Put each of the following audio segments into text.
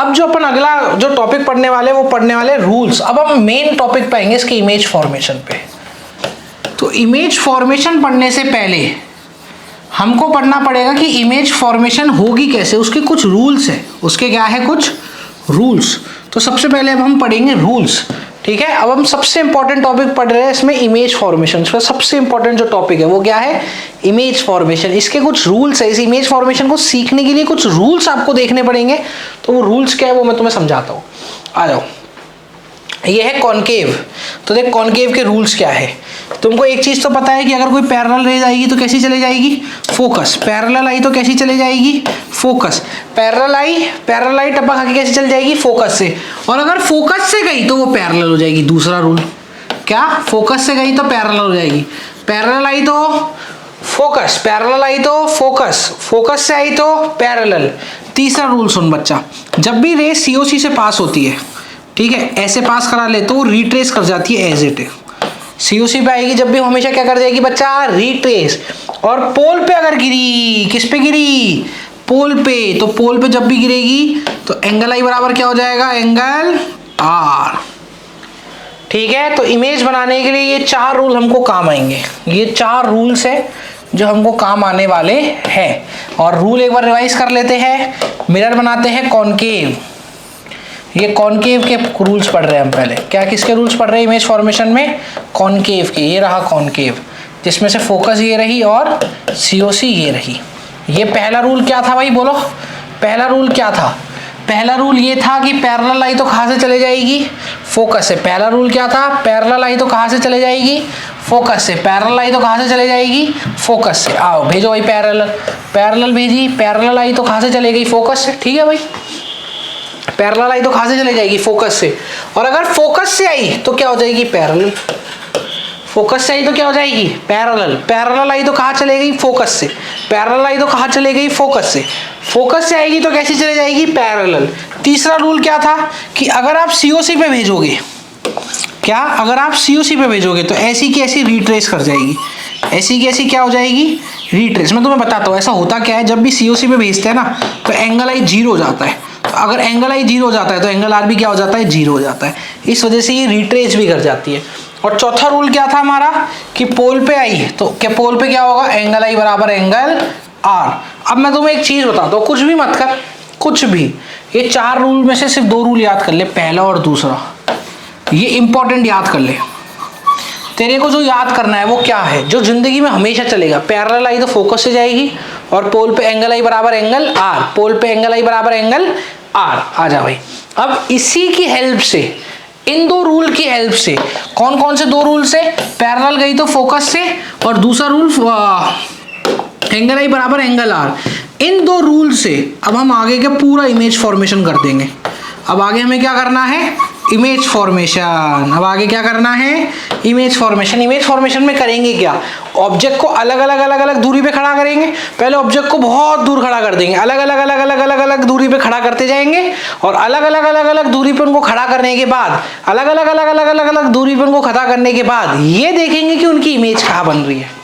अब जो अपन अगला जो टॉपिक पढ़ने वाले वो पढ़ने वाले रूल्स। अब हम मेन टॉपिक पे आएंगे इसके इमेज फॉर्मेशन पे। तो इमेज फॉर्मेशन पढ़ने से पहले हमको पढ़ना पड़ेगा कि इमेज फॉर्मेशन होगी कैसे, उसके कुछ रूल्स है। उसके क्या है, कुछ रूल्स। तो सबसे पहले अब हम पढ़ेंगे रूल्स, ठीक है। अब हम सबसे इंपॉर्टेंट टॉपिक पढ़ रहे हैं इसमें, इमेज फॉर्मेशन। इसमें सबसे इंपॉर्टेंट जो टॉपिक है वो क्या है, इमेज फॉर्मेशन। इसके कुछ रूल्स है, इस इमेज फॉर्मेशन को सीखने के लिए कुछ रूल्स आपको देखने पड़ेंगे। तो वो रूल्स क्या है वो मैं तुम्हें समझाता हूँ, आ जाओ। ये है कॉनकेव। तो देख कॉनकेव के रूल्स क्या है। तुमको एक चीज तो पता है कि अगर कोई पैरेलल रेज आएगी तो कैसी चले जाएगी, फोकस। पैरेलल आई तो कैसी चले जाएगी, फोकस। पैरेलल आई टप्पा खा के कैसी चल जाएगी, फोकस से। और अगर फोकस से गई तो वो पैरेलल हो जाएगी। दूसरा रूल क्या, फोकस से गई तो पैरेलल हो जाएगी। पैरेलल आई तो फोकस, पैरेलल आई तो फोकस, फोकस से आई तो पैरेलल। तीसरा रूल सुन बच्चा, जब भी रेस सीओसी से पास होती है, ठीक है, ऐसे पास करा ले तो वो रिट्रेस कर जाती है एज इट। सीओसी पे आएगी जब भी हमेशा क्या कर जाएगी बच्चा, रिट्रेस। और पोल पे अगर गिरी, किस पे गिरी, पोल पे, तो पोल पे जब भी गिरेगी तो एंगल आई बराबर क्या हो जाएगा, एंगल आर। ठीक है, तो इमेज बनाने के लिए ये 4 रूल हमको काम आएंगे। ये 4 रूल्स है जो हमको काम आने वाले हैं। और रूल एक बार रिवाइज कर लेते हैं। मिरर बनाते हैं कॉनकेव, ये कॉनकेव के रूल्स पढ़ रहे हैं हम पहले। क्या किसके रूल्स पढ़ रहे हैं इमेज फॉर्मेशन में, कॉनकेव के। ये रहा कॉनकेव, जिसमें से फोकस ये रही और सीओसी ये रही। ये पहला रूल क्या था भाई, बोलो पहला रूल क्या था। पहला रूल ये था कि पैरेलल आई तो कहाँ से चले जाएगी, फोकस से। पहला रूल क्या था, पैरेलल आई तो कहाँ से चले जाएगी, फोकस से। पैरेलल आई तो कहाँ से चले जाएगी, फोकस से। आओ भेजो भाई पैरेलल, पैरेलल भेजी। पैरेलल आई तो कहाँ से चले गई, फोकस से। ठीक है भाई, पैरेलल आई तो कहाँ से चले जाएगी, फोकस से। और अगर फोकस से आई तो क्या हो जाएगी, पैरेलल। फोकस से आई तो क्या हो जाएगी, पैरेलल। पैरेलल आई तो कहाँ चले गई, फोकस से। पैरेलल आई तो कहाँ चले गई, फोकस से। फोकस से आएगी तो कैसी चले जाएगी, पैरेलल। तीसरा रूल क्या था कि अगर आप सीओसी पे भेजोगे, क्या अगर आप सीओसी पे भेजोगे तो ऐसी की ऐसी रिट्रेस कर जाएगी। ऐसी की ऐसी क्या हो जाएगी, रिट्रेस। मैं तुम्हें बताता हूँ ऐसा होता क्या है। जब भी सीओसी पे भेजते हैं ना तो एंगल आई 0 हो जाता है। तो अगर एंगल आई 0 हो जाता है तो एंगल आर भी क्या हो जाता है, 0 हो जाता है। इस वजह से ये रिट्रेस भी कर जाती है। और चौथा रूल क्या था हमारा कि पोल पे आई तो क्या, पोल पे क्या होगा, एंगल आई बराबर एंगल आर। अब मैं तुम्हें एक चीज बताता हूँ, कुछ भी मत कर, कुछ भी। ये 4 रूल में से सिर्फ 2 रूल याद कर ले, पहला और दूसरा। ये इंपॉर्टेंट याद कर ले। तेरे को जो याद करना है वो क्या है, जो जिंदगी में हमेशा चलेगा। पैरेलल आई तो फोकस से जाएगी और पोल पे एंगल आई बराबर एंगल आर। पोल पे एंगल आई बराबर एंगल आर। आ जा भाई, अब इसी की हेल्प से, इन 2 रूल की हेल्प से, कौन कौन से 2 रूल से, पैरेलल गई तो फोकस से और दूसरा रूल एंगल आई बराबर एंगल आर। इन 2 रूल से अब हम आगे का पूरा इमेज फॉर्मेशन कर देंगे। अब आगे हमें क्या करना है, इमेज फॉर्मेशन। अब आगे क्या करना है, इमेज फॉर्मेशन। इमेज फॉर्मेशन में करेंगे क्या, ऑब्जेक्ट को अलग अलग दूरी पे खड़ा करेंगे। पहले ऑब्जेक्ट को बहुत दूर खड़ा कर देंगे, अलग अलग दूरी पे खड़ा करते जाएंगे। और अलग अलग दूरी पे उनको खड़ा करने के बाद, अलग अलग दूरी पे उनको खड़ा करने के बाद ये देखेंगे कि उनकी इमेज कहाँ बन रही है।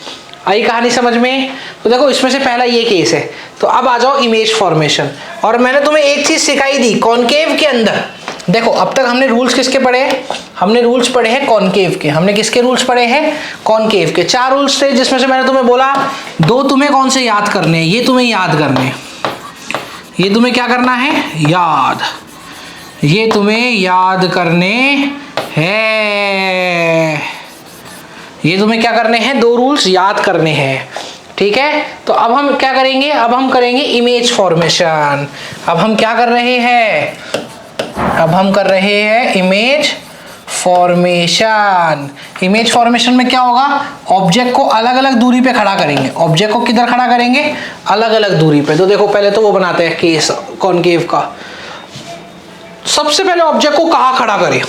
आई कहानी समझ में। तो देखो इसमें से पहला ये केस है। तो अब आ जाओ इमेज फॉर्मेशन। और मैंने तुम्हें एक चीज सिखाई दी कॉनकेव के अंदर। देखो अब तक हमने रूल्स किसके पढ़े हैं, हमने रूल्स पढ़े हैं कॉनकेव के। हमने किसके रूल्स पढ़े हैं, कॉनकेव के। 4 रूल्स थे जिसमें से मैंने तुम्हें बोला 2 तुम्हें कौन से याद करने हैं, ये तुम्हें याद करने हैं। ये तुम्हें क्या करना है, याद। ये तुम्हें याद करने हैं। ये तुम्हें क्या करने हैं, 2 रूल्स याद करने हैं। ठीक है, तो अब हम क्या करेंगे, अब हम करेंगे इमेज फॉर्मेशन। अब हम क्या कर रहे हैं, अब हम कर रहे हैं इमेज फॉर्मेशन। इमेज फॉर्मेशन में क्या होगा, ऑब्जेक्ट को अलग अलग दूरी पे खड़ा करेंगे। ऑब्जेक्ट को किधर खड़ा करेंगे, अलग अलग दूरी पे। तो देखो पहले तो वो बनाते हैं केस कॉनकेव का। सबसे पहले ऑब्जेक्ट को कहाँ खड़ा करें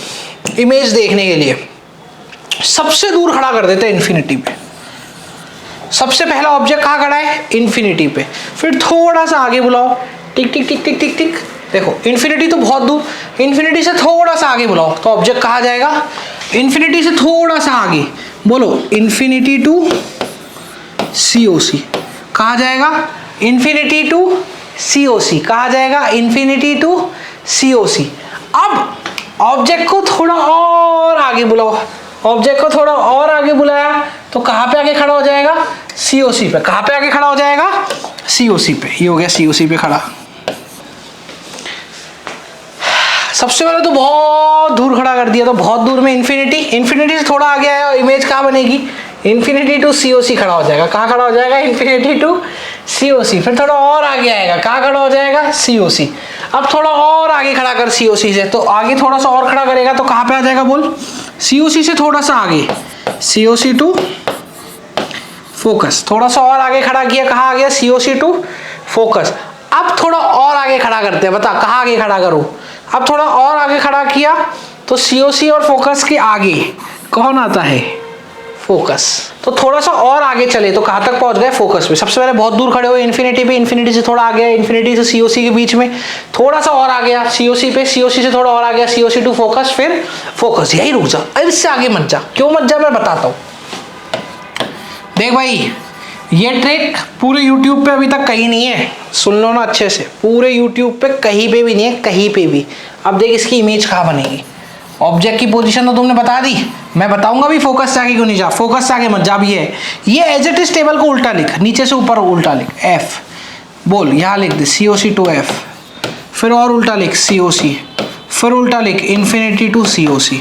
इमेज देखने के लिए, सबसे दूर खड़ा कर देते हैं इन्फिनिटी पे। सबसे पहला ऑब्जेक्ट कहाँ खड़ा है, इन्फिनिटी पे। फिर थोड़ा सा आगे बुलाओ, टिक टिक टिक टिक टिक टिक। देखो इन्फिनिटी तो बहुत दूर, इन्फिनिटी से थोड़ा सा आगे बुलाओ तो ऑब्जेक्ट कहाँ जाएगा, इन्फिनिटी से थोड़ा सा आगे। बोलो इन्फिनिटी टू सीओसी। कहाँ जाएगा, इन्फिनिटी टू सीओसी। कहाँ जाएगा, इन्फिनिटी टू COC। अब ऑब्जेक्ट को थोड़ा और आगे बुलाओ, ऑब्जेक्ट को थोड़ा और आगे बुलाया तो कहाँ पे आगे खड़ा हो जाएगा? COC पे। कहाँ पे आगे खड़ा हो जाएगा? COC पे। ये हो गया COC पे खड़ा। सबसे पहले तो बहुत दूर खड़ा कर दिया, तो बहुत दूर में इन्फिनिटी, इन्फिनिटी से थोड़ा आगे आया, इमेज कहाँ बनेगी? इन्फिनिटी टू COC खड़ा हो जाएगा। कहाँ खड़ा हो जाएगा? Infinity to COC। फिर थोड़ा और आगे आएगा, कहाँ खड़ा हो जाएगा? COC। अब थोड़ा और आगे खड़ा कर COC से, तो आगे थोड़ा सा और खड़ा करेगा तो कहाँ पे आ जाएगा बोल? COC से थोड़ा सा आगे, COC टू फोकस। थोड़ा सा और आगे खड़ा किया, कहाँ आ गया? COC to focus. अब थोड़ा और आगे खड़ा करते हैं, बता कहाँ आगे खड़ा करूं? अब थोड़ा और आगे खड़ा किया तो COC और फोकस के आगे कौन आता है? फोकस। तो थोड़ा सा और आगे चले तो कहाँ तक पहुंच गए? फोकस पे। सबसे पहले बहुत दूर खड़े हुए इन्फिनिटी पे, इन्फिनिटी से थोड़ा आ गया, इन्फिनिटी से COC के बीच में थोड़ा सा और आ गया COC पे, COC से थोड़ा और आ गया COC टू फोकस, फिर फोकस। यही रुक जा, अब इससे आगे मत जा। क्यों मत जा मैं बताता हूँ। देख भाई, ये ट्रिक पूरे YouTube पे अभी तक कहीं नहीं है, सुन लो ना अच्छे से, पूरे YouTube पे कहीं पे भी नहीं है, कहीं पे भी। अब देख इसकी इमेज कहाँ बनेगी? ऑब्जेक्ट की पोजीशन तो तुमने बता दी, मैं बताऊंगा भी फोकस से आगे क्यों नहीं जा, फोकस से आगे मत जा भी है। ये एज इट इज टेबल को उल्टा लिख, नीचे से ऊपर उल्टा लिख, F बोल, यहाँ लिख दे COC टू F, फिर और उल्टा लिख COC, फिर उल्टा लिख इन्फिनिटी टू COC,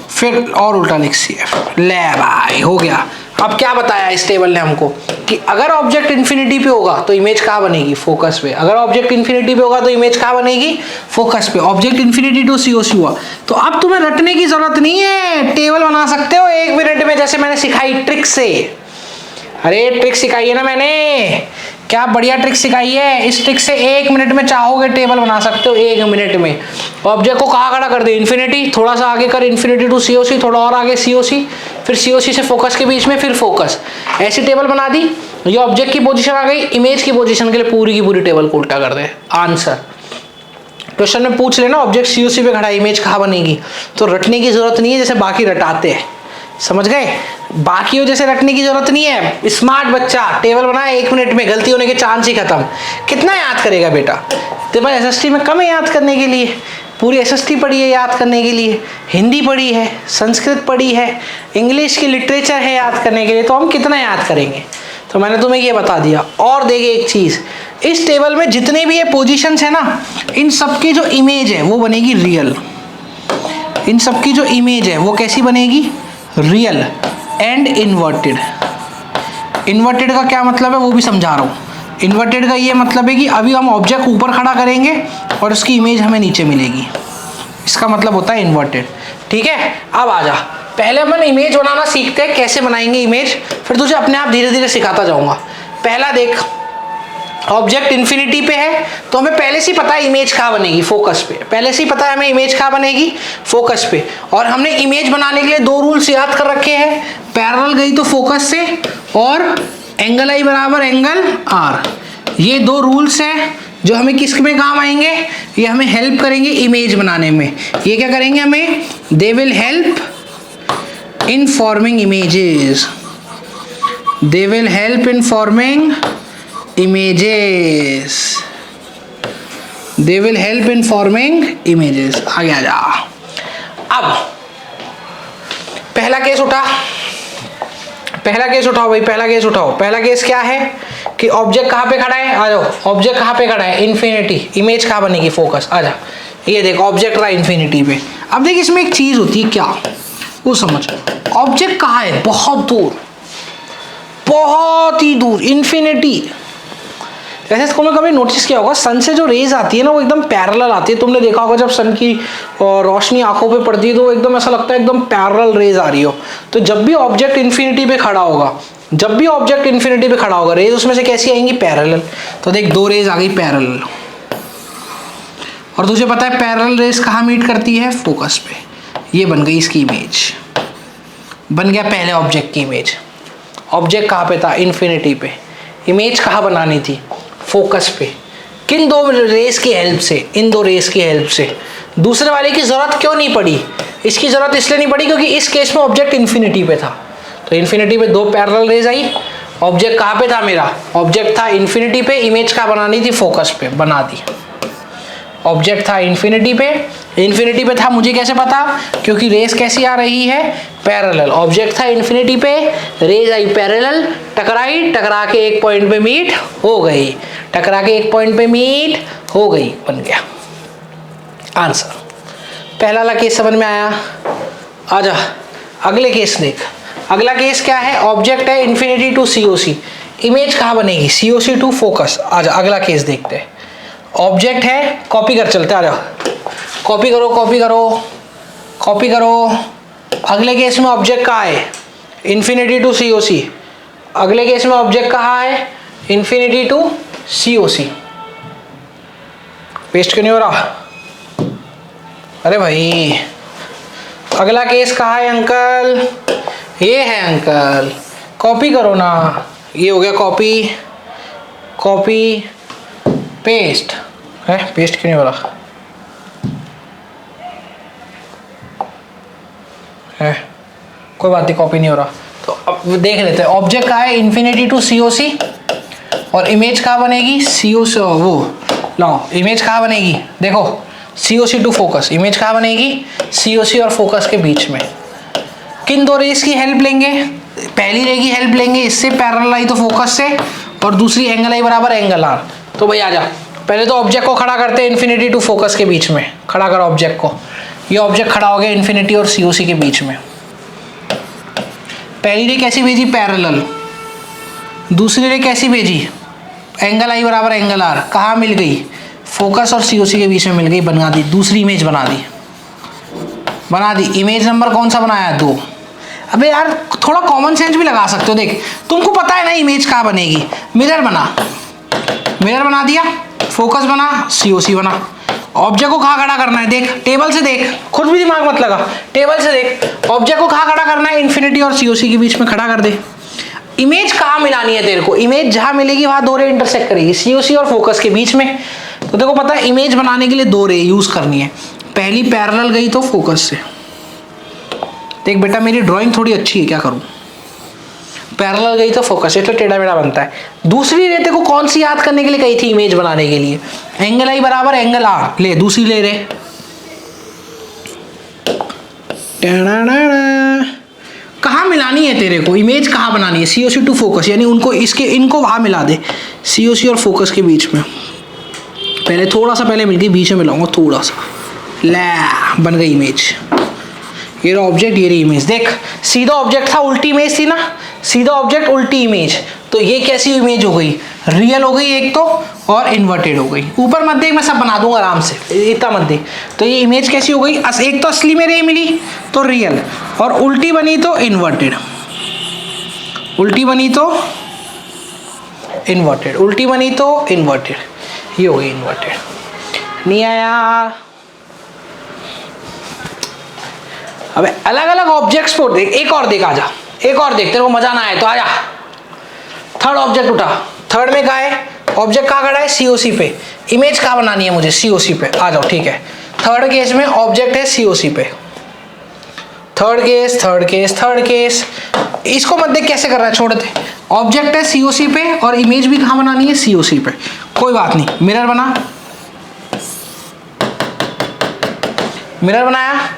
फिर और उल्टा लिख CF। ले भाई हो गया। अब क्या बताया इस टेबल ने हमको कि अगर ऑब्जेक्ट इन्फिनिटी पे होगा तो इमेज कहाँ बनेगी? फोकस पे। अगर ऑब्जेक्ट इन्फिनिटी पे होगा तो इमेज कहाँ बनेगी? फोकस पे। ऑब्जेक्ट इन्फिनिटी टू COC हुआ तो अब तुम्हें रटने की जरूरत नहीं है, टेबल बना सकते हो 1 मिनट में, जैसे मैंने सिखाई ट्रिक से। अरे ट्रिक सिखाई है ना मैंने, क्या बढ़िया ट्रिक सिखाई है। इस ट्रिक से 1 मिनट में चाहोगे टेबल बना सकते हो 1 मिनट में। ऑब्जेक्ट को कहाँ खड़ा कर दे? इन्फिनिटी, थोड़ा सा आगे कर इन्फिनिटी टू COC, थोड़ा और आगे COC, फिर COC से फोकस के बीच में, फिर फोकस। ऐसी टेबल बना दी। ये ऑब्जेक्ट की पोजीशन आ गई, इमेज की पोजीशन के लिए पूरी की पूरी टेबल को उल्टा कर दे। आंसर क्वेश्चन में पूछ लेना ऑब्जेक्ट COC पे खड़ा है, इमेज कहाँ बनेगी? तो रटने की जरूरत नहीं है जैसे बाकी रटाते हैं, समझ गए? बाकियों जैसे रटने की जरूरत नहीं है। स्मार्ट बच्चा टेबल बनाए 1 मिनट में, गलती होने के चांस ही खत्म। कितना याद करेगा बेटा? तो भाई SST में कम है याद करने के लिए, पूरी SST पढ़ी है याद करने के लिए, हिंदी पढ़ी है, संस्कृत पढ़ी है, इंग्लिश की लिटरेचर है याद करने के लिए, तो हम कितना याद करेंगे? तो मैंने तुम्हें ये बता दिया। और देखिए एक चीज, इस टेबल में जितने भी ये पोजीशंस है ना, इन सबकी जो इमेज है वो बनेगी रियल। इन सबकी जो इमेज है वो कैसी बनेगी? Real and inverted. इन्वर्टेड का क्या मतलब है वो भी समझा रहा हूँ। इन्वर्टेड का ये मतलब है कि अभी हम ऑब्जेक्ट ऊपर खड़ा करेंगे और उसकी इमेज हमें नीचे मिलेगी, इसका मतलब होता है इन्वर्टेड। ठीक है, अब आ जा, पहले अपन इमेज बनाना सीखते हैं, कैसे बनाएंगे इमेज, फिर तुझे अपने आप धीरे धीरे सिखाता जाऊंगा। पहला देख, ऑब्जेक्ट इन्फिनिटी पे है तो हमें पहले से ही पता है इमेज कहाँ बनेगी? फोकस पे। पहले से ही पता है हमें इमेज कहाँ बनेगी? फोकस पे। और हमने इमेज बनाने के लिए 2 रूल्स याद कर रखे हैं, पैरेलल गई तो फोकस से, और एंगल आई बराबर एंगल आर। ये 2 रूल्स हैं जो हमें किस में काम आएंगे? ये हमें हेल्प करेंगे इमेज बनाने में। ये क्या करेंगे हमें? They will help in forming images. They will help in forming images. They will help in forming images. आगे आ जा। अब पहला केस उठा, पहला केस उठाओ भाई, पहला केस उठाओ। पहला केस क्या है कि ऑब्जेक्ट कहाँ पे खड़ा है? आ जाओ, ऑब्जेक्ट कहाँ पे खड़ा है? इन्फिनिटी। इमेज कहाँ बनेगी? फोकस। आ जा, ये देख ऑब्जेक्ट रहा इन्फिनिटी पे। अब देख इसमें एक चीज होती है, क्या वो समझ। ऑब्जेक्ट कहाँ है? बहुत दूर, बहुत ही दूर, इन्फिनिटी। वैसे तुमने कभी नोटिस किया होगा, सन से जो रेज आती है ना वो एकदम पैरेलल आती है। तुमने देखा होगा जब सन की रोशनी आंखों पे पड़ती है तो एकदम ऐसा लगता है एकदम पैरेलल रेज आ रही हो। तो जब भी ऑब्जेक्ट इन्फिनिटी पे खड़ा होगा, जब भी ऑब्जेक्ट इन्फिनिटी पे खड़ा होगा, रेज उसमें से कैसी आएंगी? पैरेलल। तो देख 2 रेज आ गई पैरेलल, और तुझे पता है पैरेलल रेज कहाँ मीट करती है? फोकस पे। ये बन गई इसकी इमेज, बन गया पहले ऑब्जेक्ट की इमेज। ऑब्जेक्ट कहाँ पे था? इन्फिनिटी पे। इमेज कहाँ बनानी थी? फोकस पे। किन 2 रेस की हेल्प से? इन 2 रेस की हेल्प से। दूसरे वाले की जरूरत क्यों नहीं पड़ी? इसकी जरूरत इसलिए नहीं पड़ी क्योंकि इस केस में ऑब्जेक्ट इन्फिनिटी पे था। तो इन्फिनिटी पे 2 पैरेलल रेज आई। ऑब्जेक्ट कहाँ पे था मेरा? ऑब्जेक्ट था इन्फिनिटी पे, इमेज कहाँ बनानी थी? फोकस पे, बना दी। ऑब्जेक्ट था इन्फिनिटी पे, इन्फिनिटी पे था, मुझे कैसे पता, क्योंकि रेस कैसी आ रही है, पैरेलल। ऑब्जेक्ट था इन्फिनिटी पे, रेज आई पैरेलल, टकराई, टकरा के एक पॉइंट पे मीट हो गई, टकरा के एक पॉइंट पे मीट हो गई, बन गया आंसर। पहला वाला केस समझ में आया। आजा अगले केस देख। अगला केस क्या है, ऑब्जेक्ट है इन्फिनिटी टू COC, इमेज कहाँ बनेगी, COC टू फोकस। आजा अगला केस देखते हैं। ऑब्जेक्ट है, कॉपी कर चलते, आ जाओ, कॉपी करो कॉपी करो कॉपी करो। अगले केस में ऑब्जेक्ट कहाँ है, इन्फिनिटी टू COC। अगले केस में ऑब्जेक्ट कहाँ है, इन्फिनिटी टू COC। पेस्ट क्यों नहीं हो रहा, अरे भाई अगला केस कहाँ है अंकल, ये है अंकल, कॉपी करो ना। ये हो गया कॉपी, कॉपी पेस्ट है, पेस्ट क्यों नहीं हो रहा है, कोई बात नहीं, कॉपी नहीं हो रहा। तो अब देख लेते हैं, ऑब्जेक्ट कहाँ है, इन्फिनिटी टू COC, और इमेज कहाँ बनेगी, COC, वो लाओ इमेज कहाँ बनेगी, देखो COC टू फोकस, इमेज कहाँ बनेगी, COC और फोकस के बीच में। किन दो रेस की हेल्प लेंगे, पहली रे की हेल्प लेंगे, इससे पैरेलल आई तो फोकस से, और दूसरी एंगल आई बराबर एंगल R। तो भाई आजा, पहले तो ऑब्जेक्ट को खड़ा करते हैं इन्फिनिटी टू फोकस के बीच में, खड़ा करो ऑब्जेक्ट को। ये ऑब्जेक्ट खड़ा हो गया इन्फिनिटी और COC के बीच में। पहली रे कैसी भेजी, पैरेलल, दूसरी रे कैसी भेजी, एंगल आई बराबर एंगल R, कहाँ मिल गई, फोकस और COC के बीच में मिल गई, बना दी, दूसरी इमेज बना दी, बना दी। इमेज नंबर कौन सा बनाया, 2। अबे यार थोड़ा कॉमन सेंस भी लगा सकते हो, देख तुमको पता है ना इमेज कहाँ बनेगी, मिरर बना, मिरर बना दिया, फोकस बना, COC बना। ऑब्जेक्ट को कहाँ खड़ा करना है, देख टेबल से देख, खुद भी दिमाग मत लगा, टेबल से देख, ऑब्जेक्ट को कहाँ खड़ा करना है, इन्फिनिटी और COC के बीच में खड़ा कर दे। इमेज कहाँ मिलानी है तेरे को, इमेज जहाँ मिलेगी वहाँ 2 रे इंटरसेक्ट करेगी, COC और फोकस के बीच में। तो देखो पता है इमेज बनाने के लिए 2 रे यूज करनी है, पहली पैरेलल गई तो फोकस से। देख बेटा मेरी ड्राइंग थोड़ी अच्छी है, क्या करूं, पैरेलल गई तो फोकस, इसलिए टेढ़ा मेढ़ा बनता है। दूसरी रे को कौन सी याद करने के लिए कही थी इमेज बनाने के लिए, एंगल आई बराबर एंगल R, ले दूसरी ले रे, कहाँ मिलानी है तेरे को, इमेज कहाँ बनानी है, COC टू फोकस, यानी उनको इसके इनको वहां मिला दे, COC और फोकस के बीच में। पहले थोड़ा सा पहले मिल गई, बीच में मिलाऊंगा थोड़ा सा, ले बन गई इमेज। ये रहा ऑब्जेक्ट, ये रही इमेज। देख सीधा ऑब्जेक्ट था, उल्टी इमेज थी ना, सीधा ऑब्जेक्ट उल्टी इमेज, तो ये कैसी इमेज हो गई, रियल हो गई एक तो, और इन्वर्टेड हो गई। ऊपर मत देख, मैं सब बना दूंगा आराम से, इतना मत देख। तो ये इमेज कैसी हो गई, एक तो असली में रे मिली तो रियल, और उल्टी बनी तो इन्वर्टेड, उल्टी बनी तो इन्वर्टेड, उल्टी बनी तो इन्वर्टेड, ये हो गई इन्वर्टेड। नहीं आया, अबे अलग अलग ऑब्जेक्ट्स को देख, एक और देख, आजा एक और देख, तेरे को मजा ना आए तो आजा। थर्ड ऑब्जेक्ट उठा, थर्ड में कहाँ है, ऑब्जेक्ट कहाँ खड़ा है, COC पे, इमेज कहाँ बनानी है मुझे, COC पे। आ जाओ ठीक है, थर्ड केस में ऑब्जेक्ट है COC पे, third case third case third case, इसको मत देख कैसे कर रहा है, छोड़ दे। ऑब्जेक्ट है COC पे और इमेज भी कहाँ बनानी है, COC पे, कोई बात नहीं। मिरर बना, मिरर बनाया,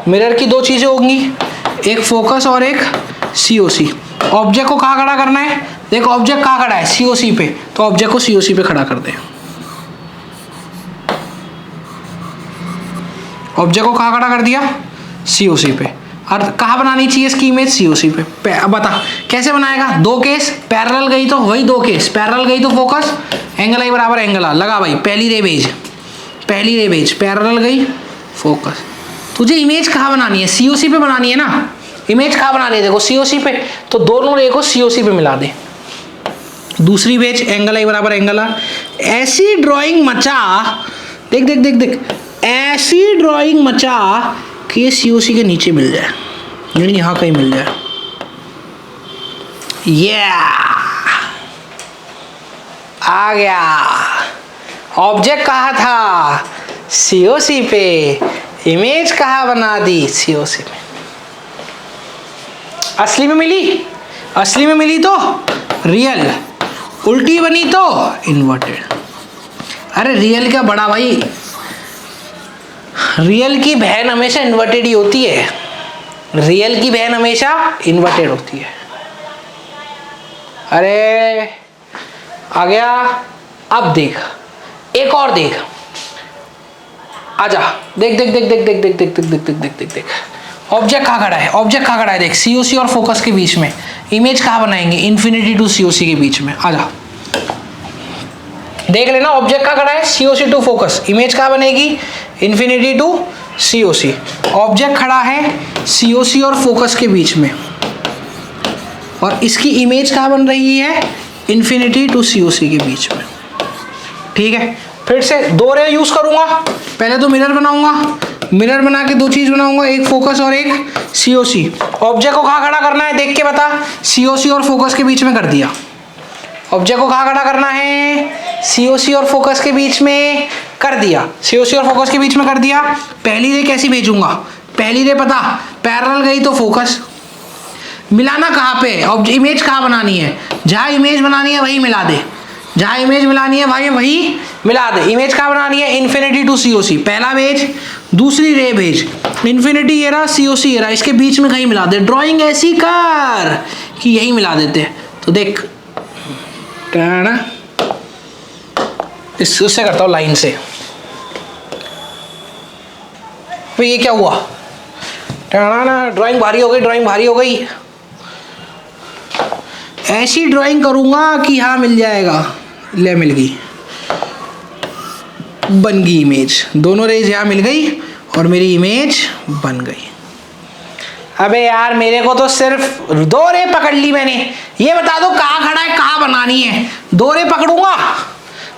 मिरर की 2 चीजें होंगी, एक फोकस और एक COC। ऑब्जेक्ट को कहाँ खड़ा करना है, देखो ऑब्जेक्ट कहाँ खड़ा है, COC पे, तो ऑब्जेक्ट को COC पे खड़ा कर दे। ऑब्जेक्ट को कहाँ खड़ा कर दिया, COC पे, और कहाँ बनानी चाहिए इसकी इमेज, COC पे। अब बता कैसे बनाएगा, 2 केस, पैरेलल गई तो वही 2 केस, पैरेलल गई तो फोकस, एंगल आई बराबर एंगल R, लगा भाई, पहली रे भेज, पहली रे भेज, पैरेलल गई फोकस। तुझे इमेज कहाँ बनानी है, COC पे बनानी है ना, इमेज कहाँ बनानी है, देखो COC पे, तो दोनों रे को COC पे मिला दे, दूसरी भेज, एंगल आई बराबर एंगल R। ऐसी ड्राइंग मचा, देख देख देख देख, ऐसी ड्राइंग मचा कि ये COC के नीचे मिल जाए, यानी यहाँ कहीं मिल जाए। आ गया, ऑब्जेक्ट कहाँ था, COC पे, इमेज कहाँ बना दी, COC में। असली में मिली, असली में मिली तो रियल, उल्टी बनी तो इन्वर्टेड। अरे रियल क्या बड़ा भाई, रियल की बहन हमेशा इन्वर्टेड ही होती है, रियल की बहन हमेशा इन्वर्टेड होती है। अरे आ गया। अब देख, एक और देख, आजा, देख देख देख देख देख देख देख देख देख देख देख देख ऑब्जेक्ट कहाँ खड़ा है, ऑब्जेक्ट कहाँ खड़ा है, देख सीओसी और फोकस के बीच में। इमेज कहाँ बनाएंगे, इन्फिनिटी टू सीओसी के बीच में। आजा देख लेना, ऑब्जेक्ट कहाँ खड़ा है, सीओसी टू फोकस। इमेज कहाँ बनेगी, इन्फिनिटी टू सीओसी। ऑब्जेक्ट खड़ा है सीओसी और फोकस के बीच में, और इसकी इमेज कहाँ बन रही है, इन्फिनिटी टू सीओसी के बीच में। ठीक है, फिर से दो रे यूज करूंगा। पहले तो मिरर बनाऊंगा, मिरर बना के दो चीज बनाऊंगा, एक फोकस और एक सीओसी। ऑब्जेक्ट को कहाँ खड़ा करना है, देख के बता, सीओसी और फोकस के बीच में कर दिया। ऑब्जेक्ट को कहाँ खड़ा करना है, सीओसी और फोकस के बीच में कर दिया, सीओसी और फोकस के बीच में कर दिया। पहली रे कैसी भेजूंगा, पहली रे पता पैरेलल गई तो फोकस, मिलाना कहाँ पे, इमेज कहाँ बनानी है, जहाँ इमेज बनानी है वही मिला दे, जहाँ इमेज मिलानी है भाई वही मिला दे। इमेज कहाँ बनानी है, इन्फिनिटी टू सीओसी, पहला भेज, दूसरी रे भेज, इन्फिनिटी ये रहा, सीओसी ये रहा, इसके बीच में कहीं मिला दे। ड्राइंग ऐसी कर कि यही मिला देते हैं। तो देख ना, इससे करता हूँ लाइन से। तो ये क्या हुआ, ना ड्राइंग भारी हो गई, ड्राइंग भारी हो गई। ऐसी ड्राइंग करूंगा कि हाँ मिल जाएगा, ले मिल गई, बन गई इमेज। दोनों रेज यहाँ मिल गई और मेरी इमेज बन गई। अबे यार मेरे को तो सिर्फ दो रे पकड़ ली मैंने, ये बता दो कहाँ खड़ा है, कहाँ बनानी है। दो रे पकड़ूंगा,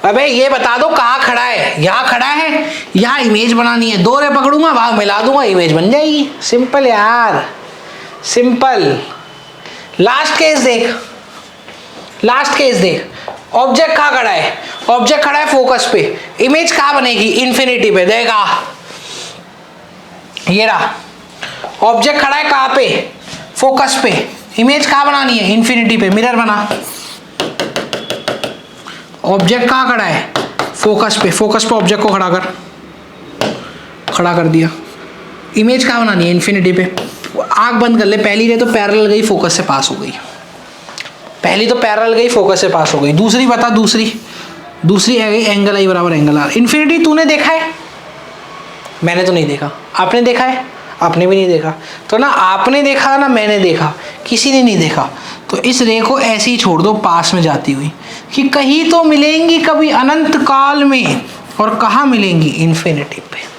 अबे ये बता दो कहाँ खड़ा है, यहाँ खड़ा है, यहाँ इमेज बनानी है। दो रे पकड़ूंगा, वहां मिला दूंगा, इमेज बन जाएगी। सिंपल यार, सिंपल। लास्ट केस देख, लास्ट केस देख, ऑब्जेक्ट कहाँ खड़ा है, ऑब्जेक्ट खड़ा है फोकस पे, इमेज कहाँ बनेगी, इन्फिनिटी पे। देखा, ये रहा, ऑब्जेक्ट खड़ा है कहाँ पे, फोकस पे, इमेज कहाँ बनानी है, इन्फिनिटी पे। मिरर बना, ऑब्जेक्ट कहाँ खड़ा है, फोकस पे, फोकस पे ऑब्जेक्ट को खड़ा कर, खड़ा कर दिया। इमेज कहाँ बनानी है, इन्फिनिटी पे। आंख बंद कर ले, पहली रे तो पैरेलल गई, फोकस से पास हो गई, पहली तो पैरेलल गई, फोकस से पास हो गई। दूसरी बता, दूसरी दूसरी है गई एंगल आई बराबर एंगल आर। इन्फिनिटी तूने देखा है, मैंने तो नहीं देखा। आपने देखा है, आपने भी नहीं देखा। तो ना आपने देखा ना मैंने देखा, किसी ने नहीं देखा। तो इस रे को ऐसे ही छोड़ दो पास में जाती हुई, कि कहीं तो मिलेंगी कभी अनंत काल में। और कहाँ मिलेंगी, इन्फिनिटी पे।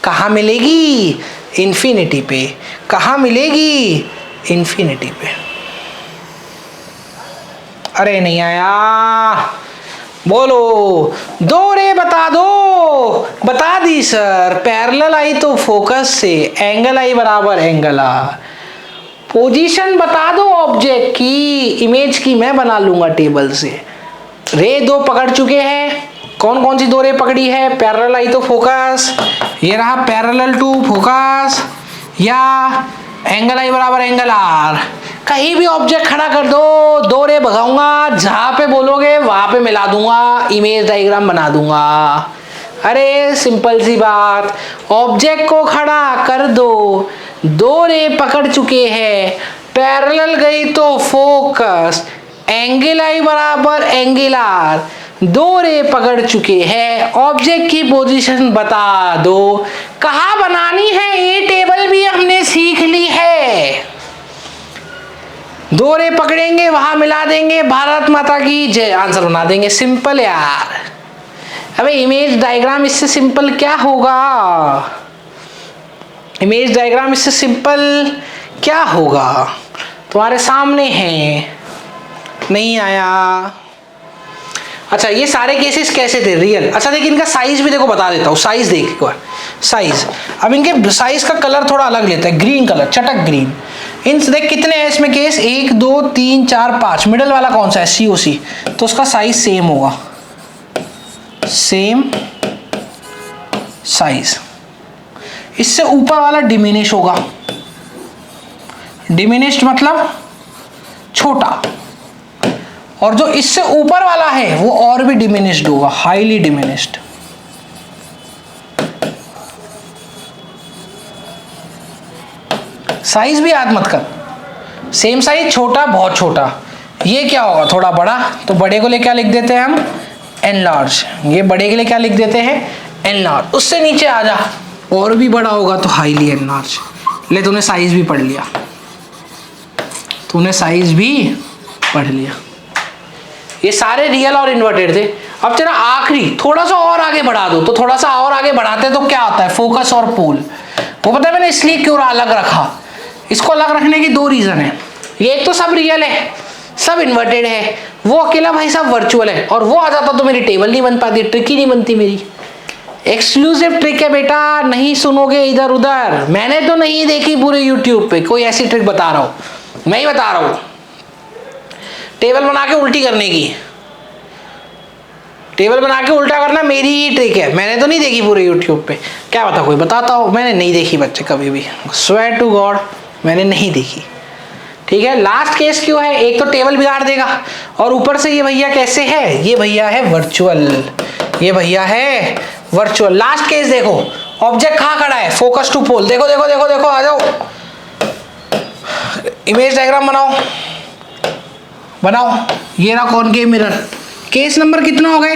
कहाँ मिलेगी, इन्फिनिटी पे। कहाँ मिलेगी, इन्फिनिटी पे। अरे नहीं आया, बोलो, दो रे बता दो। बता दी सर, पैरेलल आई तो फोकस से, एंगल आई बराबर एंगल आर। पोजीशन बता दो ऑब्जेक्ट की, इमेज की मैं बना लूंगा टेबल से। रे दो पकड़ चुके हैं, कौन कौन सी दो रे पकड़ी है, पैरेलल आई तो फोकस, ये रहा पैरेलल टू फोकस, या एंगल आई बराबर एंगल आर। कहीं भी ऑब्जेक्ट खड़ा कर दो, दो रे भगाऊंगा, जहां पे बोलोगे वहां पे मिला दूंगा, इमेज डायग्राम बना दूंगा। अरे सिंपल सी बात, ऑब्जेक्ट को खड़ा कर दो, दो रे पकड़ चुके हैं, पैरेलल गई तो फोकस, एंगल आई बराबर एंगल आर, दो रे पकड़ चुके हैं, ऑब्जेक्ट की पोजीशन बता दो। कहाँ बनानी है ये टेबल भी हमने सीख ली है। दो रे पकड़ेंगे, वहां मिला देंगे, भारत माता की जय, आंसर बना देंगे। सिंपल यार। अबे इमेज डायग्राम इससे सिंपल क्या होगा, इमेज डायग्राम इससे सिंपल क्या होगा, तुम्हारे सामने है। नहीं आया। अच्छा ये सारे केसेस कैसे थे, रियल। अच्छा देखिए इनका साइज भी देखो, बता देता हूँ। साइज देख एक बार, साइज। अब इनके साइज का कलर थोड़ा अलग लेता है, ग्रीन कलर, चटक ग्रीन। इन देख कितने हैं इसमें केस, 1 2 3 4 5। मिडल वाला कौन सा है, सीओसी, तो उसका साइज सेम होगा, सेम साइज। इससे ऊपर वाला डिमिनिश होगा, डिमिनिश्ड मतलब छोटा। और जो इससे ऊपर वाला है वो और भी डिमिनिश्ड होगा, हाईली डिमिनिश्ड। साइज भी याद मत कर, सेम साइज, छोटा बहुत छोटा। ये क्या होगा, थोड़ा बड़ा, तो बड़े को लिए क्या लिख देते हैं हम, एनलार्ज। ये बड़े के लिए क्या लिख देते हैं, एनलार्ज। उससे नीचे आ जा, और भी बड़ा होगा तो हाईली एनलार्ज। ले तूने साइज भी पढ़ लिया, तूने साइज भी पढ़ लिया। ये सारे रियल और इन्वर्टेड थे। अब तेरा आखिरी थोड़ा सा और आगे बढ़ा दो, तो थोड़ा सा और आगे बढ़ाते तो क्या होता है, फोकस और पोल। वो पता है मैंने इसलिए क्यों अलग रखा, इसको अलग रखने की दो रीजन है। ये एक तो सब रियल है, सब इन्वर्टेड है, वो अकेला भाई साहब वर्चुअल है। और वो आ जाता तो मेरी टेबल नहीं बन पाती, ट्रिक ही नहीं बनती मेरी। एक्सक्लूसिव ट्रिक है बेटा, नहीं सुनोगे इधर उधर। मैंने तो नहीं देखी पूरे यूट्यूब पे कोई ऐसी ट्रिक बता रहा हूं, मैं ही बता रहा हूं। टेबल बना के उल्टी करने की, टेबल बना के उल्टा करना मेरी ही ट्रिक है, मैंने तो नहीं देखी पूरे यूट्यूब पे। क्या बता कोई बताता हो, मैंने नहीं देखी बच्चे कभी भी, स्वेयर टू गॉड मैंने नहीं देखी। ठीक है, लास्ट केस क्यों है, एक तो टेबल बिगाड़ देगा, और ऊपर से ये भैया कैसे है, ये भैया है वर्चुअल, ये भैया है वर्चुअल। लास्ट केस देखो, ऑब्जेक्ट कहाँ खड़ा है, फोकस टू पोल। देखो देखो देखो देखो, आ जाओ, इमेज डायग्राम बनाओ बनाओ। ये रहा कॉनकेव मिरर। केस नंबर कितना हो गए,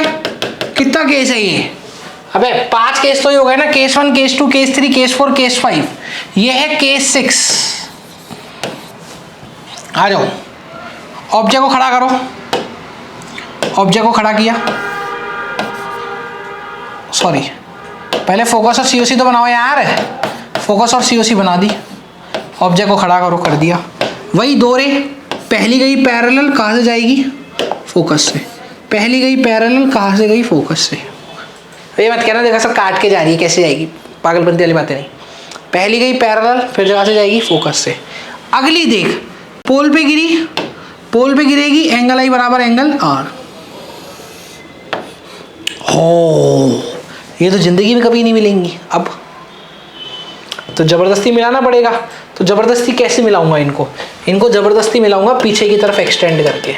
कितना केस है ये, अबे 5 केस तो ही हो गए ना, case 1, case 2, case 3, case 4, case 5। ये है केस 6। आ जाओ, ऑब्जेक्ट को खड़ा करो, ऑब्जेक्ट को खड़ा किया, सॉरी पहले फोकस और सीओसी तो बनाओ यार, फोकस और सीओसी बना दी। ऑब्जेक्ट को खड़ा करो, कर दिया। वही दो रे, पहली गई पैरेलल, कहाँ से जाएगी, फोकस से। पहली गई पैरेलल, कहाँ से गई, फोकस से। ये मत कहना देखा सर काट के जा रही है, कैसे जाएगी, पागलपंती वाली बातें नहीं। पहली गई पैरेलल, फिर जगह से जाएगी फोकस से। अगली देख, पोल पे गिरी, पोल पे गिरेगी, एंगल आई बराबर एंगल आर। हो, ये तो जिंदगी में कभी नहीं मिलेंगी। अब तो जबरदस्ती मिलाना पड़ेगा। तो जबरदस्ती कैसे मिलाऊंगा इनको, इनको जबरदस्ती मिलाऊंगा पीछे की तरफ एक्सटेंड करके।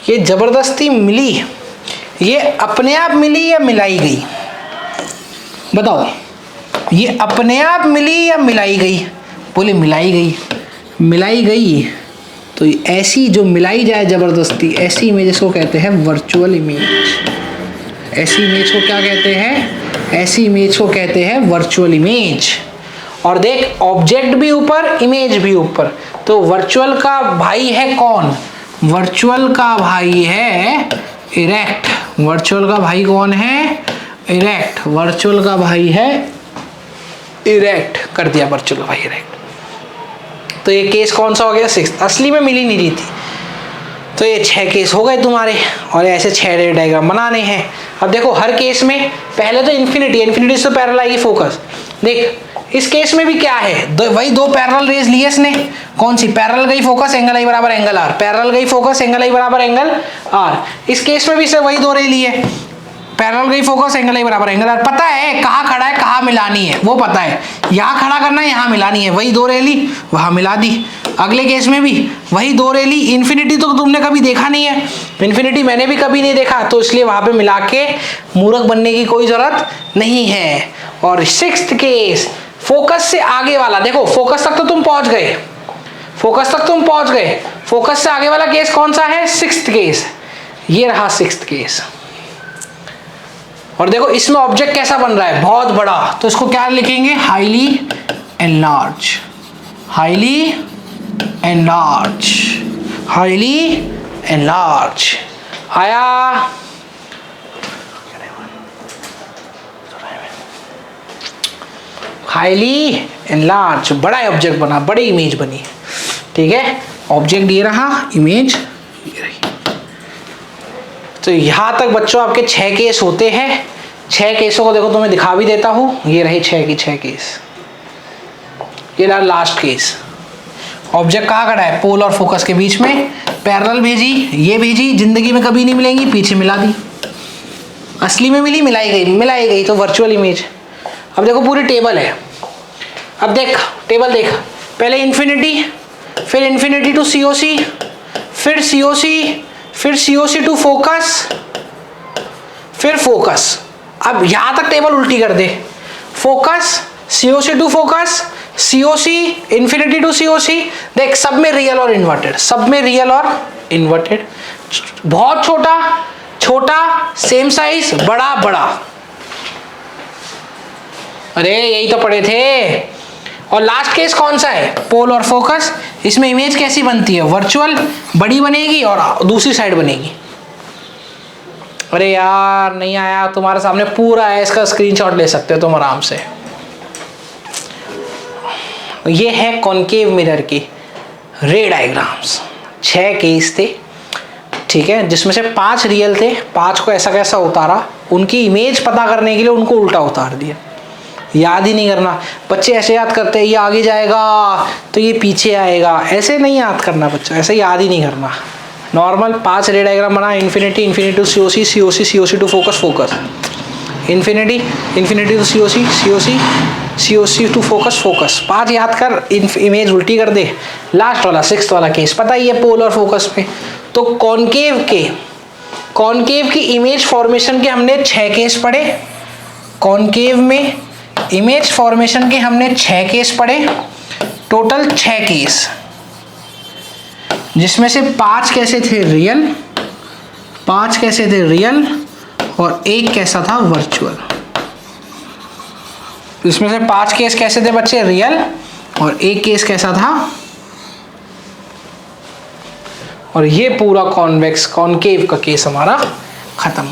ये जबरदस्ती मिली, ये अपने आप मिली या मिलाई गई, बताओ। ये अपने आप मिली या मिलाई गई, बोले मिलाई गई। मिलाई गई तो ऐसी जो मिलाई जाए जबरदस्ती, ऐसी इमेज को कहते हैं वर्चुअल इमेज। ऐसी इमेज को क्या कहते हैं, ऐसी इमेज को कहते हैं वर्चुअल इमेज। और देख, ऑब्जेक्ट भी ऊपर, इमेज भी ऊपर, तो वर्चुअल का भाई है कौन, वर्चुअल का भाई है इरेक्ट। वर्चुअल का भाई कौन है, इरेक्ट। वर्चुअल का भाई है इरेक्ट, कर दिया वर्चुअल का भाई इरेक्ट। तो ये केस कौन सा हो गया, 6। असली में मिली नहीं रही थी, तो ये 6 केस हो गए तुम्हारे, और ऐसे 6 डायग्राम बनाने हैं। अब देखो हर केस में पहले तो इन्फिनिटी से पैरेलल आएगी फोकस। देख इस केस में भी क्या है, वही दो पैरेलल रेज लिए इसने, कौन सी, पैरेलल गई फोकस, एंगल आई बराबर एंगल आर, पैरेलल गई फोकस, एंगल आई बराबर एंगल आर। इस केस में भी से वही दो रे लिए, पैरेलल गई फोकस, एंगल आई बराबर एंगल आर। पता है कहाँ खड़ा है, कहाँ मिलानी है, वो पता है, यहाँ खड़ा करना है, यहाँ मिलानी है, वही दो रे ली, वहाँ मिला दी। अगले केस में भी वही दो रे ली। इन्फिनिटी तो तुमने कभी देखा नहीं है, इन्फिनिटी मैंने भी कभी नहीं देखा, तो इसलिए वहां पे मिला के मूर्ख बनने की कोई जरूरत नहीं है। और 6th केस, फोकस से आगे वाला, देखो फोकस तक तो तुम पहुंच गए, फोकस तक तुम पहुंच गए, फोकस से आगे वाला केस कौन सा है, 6th केस। ये रहा 6th केस। और देखो इसमें ऑब्जेक्ट कैसा बन रहा है, बहुत बड़ा, तो इसको क्या लिखेंगे, highly enlarge, highly enlarge, highly enlarge. आया, हाईली एनलार्ज, बड़ा ऑब्जेक्ट बना, बड़ी इमेज बनी। ठीक है, ऑब्जेक्ट ये रहा, इमेज ये रही। तो यहां तक बच्चों आपके 6 केस होते हैं। 6 केसों को देखो तो मैं दिखा भी देता हूं, ये रहे 6 की 6 केस। ये रहा लास्ट केस, ऑब्जेक्ट कहाँ खड़ा है, पोल और फोकस के बीच में, पैरेलल भेजी, ये भेजी, जिंदगी में कभी नहीं मिलेंगी, पीछे मिला दी। असली में मिली, मिलाई गई तो वर्चुअल इमेज। अब देखो पूरी टेबल है, अब देख टेबल देख, पहले इन्फिनिटी, फिर इन्फिनिटी टू सीओसी, फिर सीओसी, फिर सीओसी टू फोकस, फिर फोकस। अब यहां तक टेबल उल्टी कर दे, focus COC to focus, COC infinity to COC, देख सब में रियल और इन्वर्टेड, सब में रियल और इन्वर्टेड, बहुत छोटा छोटा, सेम साइज, बड़ा बड़ा, अरे यही तो पढ़े थे। और लास्ट केस कौन सा है, पोल और फोकस, इसमें इमेज कैसी बनती है, वर्चुअल, बड़ी बनेगी और दूसरी साइड बनेगी। अरे यार नहीं आया तुम्हारे सामने, पूरा है, इसका स्क्रीनशॉट ले सकते हो तुम आराम से। ये है कॉनकेव मिरर की रे डायग्राम्स, 6 केस थे, ठीक है, जिसमें से 5 रियल थे, 5 को ऐसा कैसा उतारा, उनकी इमेज पता करने के लिए उनको उल्टा उतार दिया। याद ही नहीं करना, बच्चे ऐसे याद करते हैं ये आगे जाएगा तो ये पीछे आएगा, ऐसे नहीं याद करना बच्चा, ऐसे याद ही नहीं करना। नॉर्मल 5 रे डायग्राम बना, infinity, infinity to COC, COC, COC to focus, focus, infinity, infinity to COC, COC, COC to focus, focus, 5 याद कर, इमेज उल्टी कर दे। लास्ट वाला 6th वाला केस पता ही है, पोल और फोकस में। तो कॉनकेव की इमेज फॉर्मेशन के हमने 6 केस पढ़े, कॉनकेव में इमेज फॉर्मेशन के हमने 6 केस पढ़े, टोटल 6 केस, जिसमें से 5 कैसे थे रियल, 5 कैसे थे रियल और 1 कैसा था वर्चुअल। इसमें से 5 केस कैसे थे बच्चे, रियल, और 1 केस कैसा था, और ये पूरा कॉन्वेक्स कॉनकेव का केस हमारा खत्म।